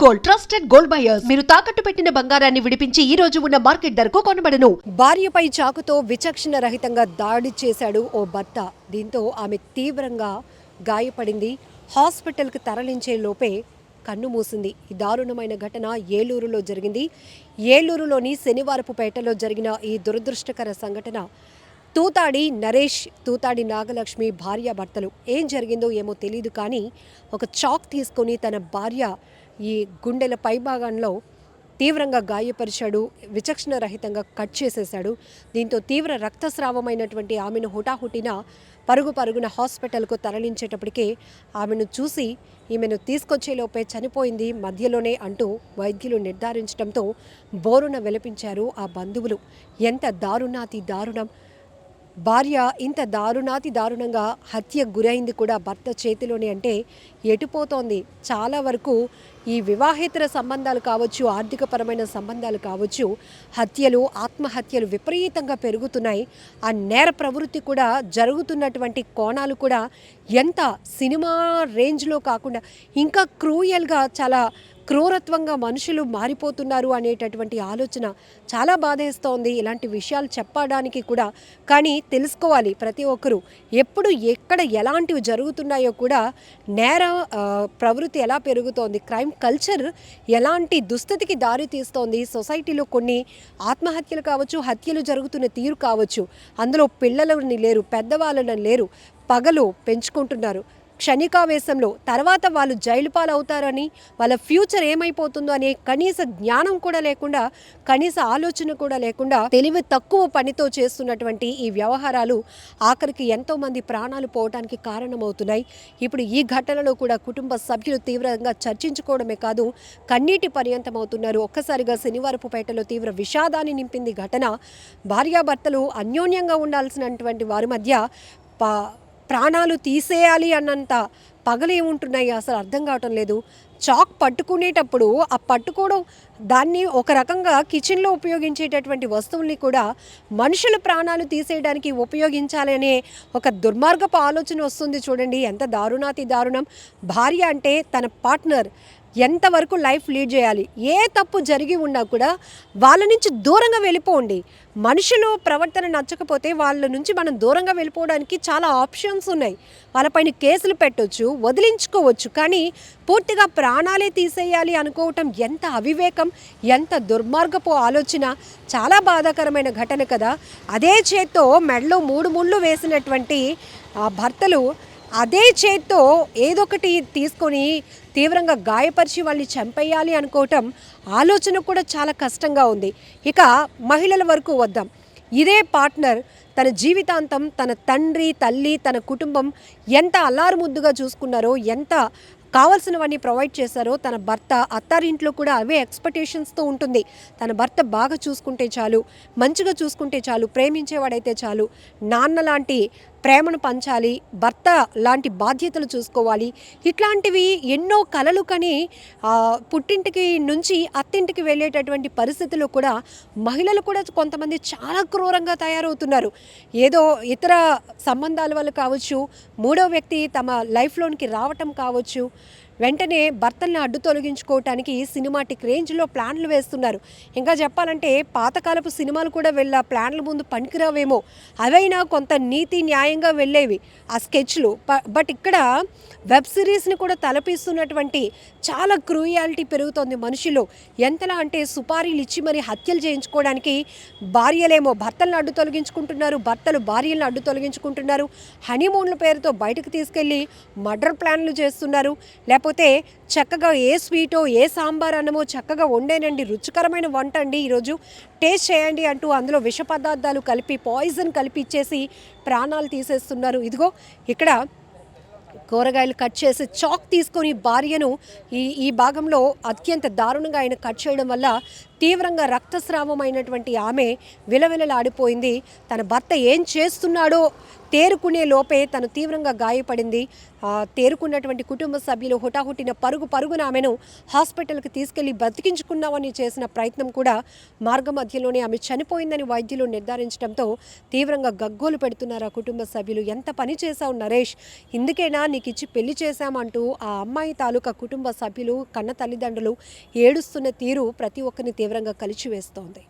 Gold, trusted gold buyers. మీరు తాకట్టు పెట్టిన బంగారాన్ని విడిపించి ఈ రోజు ఉన్న మార్కెట్ ధరకు కొనబడను. భార్యపై చాకుతో విచక్షణ రహితంగా దాడి చేశాడు ఓ భర్త. దీంతో ఆమె తీవ్రంగా గాయపడింది. హాస్పిటల్కి తరలించే లోపే కన్ను మూసింది. ఈ దారుణమైన ఘటన ఏలూరులో జరిగింది. ఏలూరులోని శనివారపుపేటలో జరిగిన ఈ దురదృష్టకర సంఘటన తూతాడి నరేష్, తూతాడి నాగలక్ష్మి భార్యాభర్తలు. ఏం జరిగిందో ఏమో తెలియదు, కానీ ఒక చాక్ తీసుకొని తన భార్య ఈ గుండెల పైభాగంలో తీవ్రంగా గాయపరిచాడు. విచక్షణ రహితంగా కట్ చేసేశాడు. దీంతో తీవ్ర రక్తస్రావమైనటువంటి ఆమెను హుటాహుటిన పరుగున హాస్పిటల్కు తరలించేటప్పటికే ఆమెను చూసి ఈమెను తీసుకొచ్చేలోపే చనిపోయింది మధ్యలోనే అంటూ వైద్యులు నిర్ధారించడంతో బోరున విలపించారు ఆ బంధువులు. ఎంత దారుణాతి దారుణం! భార్య ఇంత దారుణంగా హత్యకు గురైంది కూడా భర్త చేతిలోనే అంటే ఎటుపోతోంది. చాలా వరకు ఈ వివాహేతర సంబంధాలు కావచ్చు, ఆర్థికపరమైన సంబంధాలు కావచ్చు, హత్యలు, ఆత్మహత్యలు విపరీతంగా పెరుగుతున్నాయి. ఆ నేర ప్రవృత్తి కూడా జరుగుతున్నటువంటి కోణాలు కూడా ఎంత సినిమా రేంజ్లో కాకుండా ఇంకా క్రూయల్గా, చాలా క్రూరత్వంగా మనుషులు మారిపోతున్నారు అనేటటువంటి ఆలోచన చాలా బాధేస్తోంది. ఇలాంటి విషయాలు చెప్పడానికి కూడా, కానీ తెలుసుకోవాలి ప్రతి ఒక్కరూ. ఎప్పుడు ఎక్కడ ఎలాంటివి జరుగుతున్నాయో కూడా, నేర ప్రవృత్తి ఎలా పెరుగుతోంది, క్రైమ్ కల్చర్ ఎలాంటి దుస్థితికి దారి తీస్తోంది, సొసైటీలో కొన్ని ఆత్మహత్యలు కావచ్చు, హత్యలు జరుగుతున్న తీరు కావచ్చు, అందులో పిల్లలని లేరు, పెద్దవాళ్ళని లేరు, పగలు పెంచుకుంటున్నారు క్షణికావేశంలో. తర్వాత వాళ్ళు జైలు పాలవుతారని, వాళ్ళ ఫ్యూచర్ ఏమైపోతుందో అనే కనీస జ్ఞానం కూడా లేకుండా, కనీస ఆలోచన కూడా లేకుండా తెలివి తక్కువ పనితో చేస్తున్నటువంటి ఈ వ్యవహారాలు ఆఖరికి ఎంతోమంది ప్రాణాలు పోవడానికి కారణమవుతున్నాయి. ఇప్పుడు ఈ ఘటనలో కూడా కుటుంబ సభ్యులు తీవ్రంగా చర్చించుకోవడమే కాదు, కన్నీటి పర్యంతం అవుతున్నారు. ఒక్కసారిగా శనివారపుపేటలో తీవ్ర విషాదాన్ని నింపింది ఘటన. భార్యాభర్తలు అన్యోన్యంగా ఉండాల్సినటువంటి వారి మధ్య ప్రాణాలు తీసేయాలి అన్నంత పగలేముంటున్నాయి అసలు అర్థం కావటం లేదు. చాక్ పట్టుకునేటప్పుడు ఆ పట్టుకోవడం, దాన్ని ఒక రకంగా కిచెన్లో ఉపయోగించేటటువంటి వస్తువుల్ని కూడా మనుషుల ప్రాణాలు తీసేయడానికి ఉపయోగించాలనే ఒక దుర్మార్గపు ఆలోచన వస్తుంది. చూడండి ఎంత దారుణాతి దారుణం. భార్య అంటే తన పార్ట్నర్ ఎంతవరకు లైఫ్ లీడ్ చేయాలి, ఏ తప్పు జరిగి ఉన్నా కూడా వాళ్ళ నుంచి దూరంగా వెళ్ళిపోండి. మనుషులు ప్రవర్తన నచ్చకపోతే వాళ్ళ నుంచి మనం దూరంగా వెళ్ళిపోవడానికి చాలా ఆప్షన్స్ ఉన్నాయి. వాళ్ళపైన కేసులు పెట్టవచ్చు, వదిలించుకోవచ్చు, కానీ పూర్తిగా ప్రాణాలే తీసేయాలి అనుకోవటం ఎంత అవివేకం, ఎంత దుర్మార్గపు ఆలోచన. చాలా బాధాకరమైన ఘటన కదా. అదే చేత్తో మెడలో 3 ముళ్ళు వేసినటువంటి భర్తలు అదే చేత్తో ఏదొకటి తీసుకొని తీవ్రంగా గాయపరిచి వాళ్ళని చంపేయాలి అనుకోవటం ఆలోచన కూడా చాలా కష్టంగా ఉంది. ఇక మహిళల వరకు వద్దాం. ఇదే పార్ట్నర్ తన జీవితాంతం తన తండ్రి, తల్లి, తన కుటుంబం ఎంత అల్లారుముద్దుగా చూసుకున్నారో, ఎంత కావాల్సినవన్నీ ప్రొవైడ్ చేశారో, తన భర్త అత్తారింట్లో కూడా అవే ఎక్స్పెక్టేషన్స్తో ఉంటుంది. తన భర్త బాగా చూసుకుంటే చాలు, మంచిగా చూసుకుంటే చాలు, ప్రేమించేవాడైతే చాలు, నాన్న లాంటి ప్రేమను పంచాలి, భర్త లాంటి బాధ్యతలు చూసుకోవాలి. ఇట్లాంటివి ఎన్నో కలలు కని పుట్టింటికి నుంచి అత్తింటికి వెళ్ళేటటువంటి పరిస్థితుల్లో కూడా మహిళలు కూడా కొంతమంది చాలా క్రూరంగా తయారవుతున్నారు. ఏదో ఇతర సంబంధాల వల్ల కావచ్చు, మూడో వ్యక్తి తమ లైఫ్లోనికి రావటం కావచ్చు, వెంటనే భర్తల్ని అడ్డు తొలగించుకోవటానికి సినిమాటిక్ రేంజ్లో ప్లాన్లు వేస్తున్నారు. ఇంకా చెప్పాలంటే పాతకాలపు సినిమాలు కూడా వెళ్ళ ప్లాన్ల ముందు పనికిరావేమో, అవైనా కొంత నీతి న్యాయంగా వెళ్ళేవి ఆ స్కెచ్లు. బట్ ఇక్కడ వెబ్ సిరీస్ని కూడా తలపిస్తున్నటువంటి చాలా క్రూయాలిటీ పెరుగుతోంది మనుషులు. ఎంతలా అంటే సుపారీలు ఇచ్చి మరి హత్యలు చేయించుకోవడానికి భార్యలేమో భర్తలను అడ్డు తొలగించుకుంటున్నారు, భర్తలు భార్యలను అడ్డు తొలగించుకుంటున్నారు. హనీమూన్ల పేరుతో బయటకు తీసుకెళ్ళి మర్డర్ ప్లాన్లు చేస్తున్నారు. లేకపోతే చక్కగా ఏ స్వీటో, ఏ సాంబార్ అన్నమో చక్కగా వండేనండి, రుచికరమైన వంట అండి, ఈరోజు టేస్ట్ చేయండి అంటూ అందులో విష పదార్థాలు కలిపి, పాయిజన్ కలిపి ఇచ్చేసి ప్రాణాలు తీసేస్తున్నారు. ఇదిగో ఇక్కడ కూరగాయలు కట్ చేసి చాక్ తీసుకొని భార్యను ఈ భాగంలో అత్యంత దారుణంగా ఆయన కట్ చేయడం వల్ల తీవ్రంగా రక్తస్రావమైనటువంటి ఆమె విలవిలలాడిపోయింది. తన భర్త ఏం చేస్తున్నాడో తేరుకునే లోపే తను తీవ్రంగా గాయపడింది. తేరుకున్నటువంటి కుటుంబ సభ్యులు హుటాహుటిన పరుగున ఆమెను హాస్పిటల్కి తీసుకెళ్లి బ్రతికించుకున్నామని చేసిన ప్రయత్నం కూడా మార్గ మధ్యలోనే ఆమె చనిపోయిందని వైద్యులు నిర్ధారించడంతో తీవ్రంగా గగ్గోలు పెడుతున్నారు ఆ కుటుంబ సభ్యులు. ఎంత పని చేశావు నరేష్, ఇందుకేనా నీకు ఇచ్చి పెళ్లి చేశామంటూ ఆ అమ్మాయి తాలూకా కుటుంబ సభ్యులు కన్న తల్లిదండ్రులు ఏడుస్తున్న తీరు ప్రతి ఒక్కరిని తీవ్రంగా కలిచివేస్తోంది.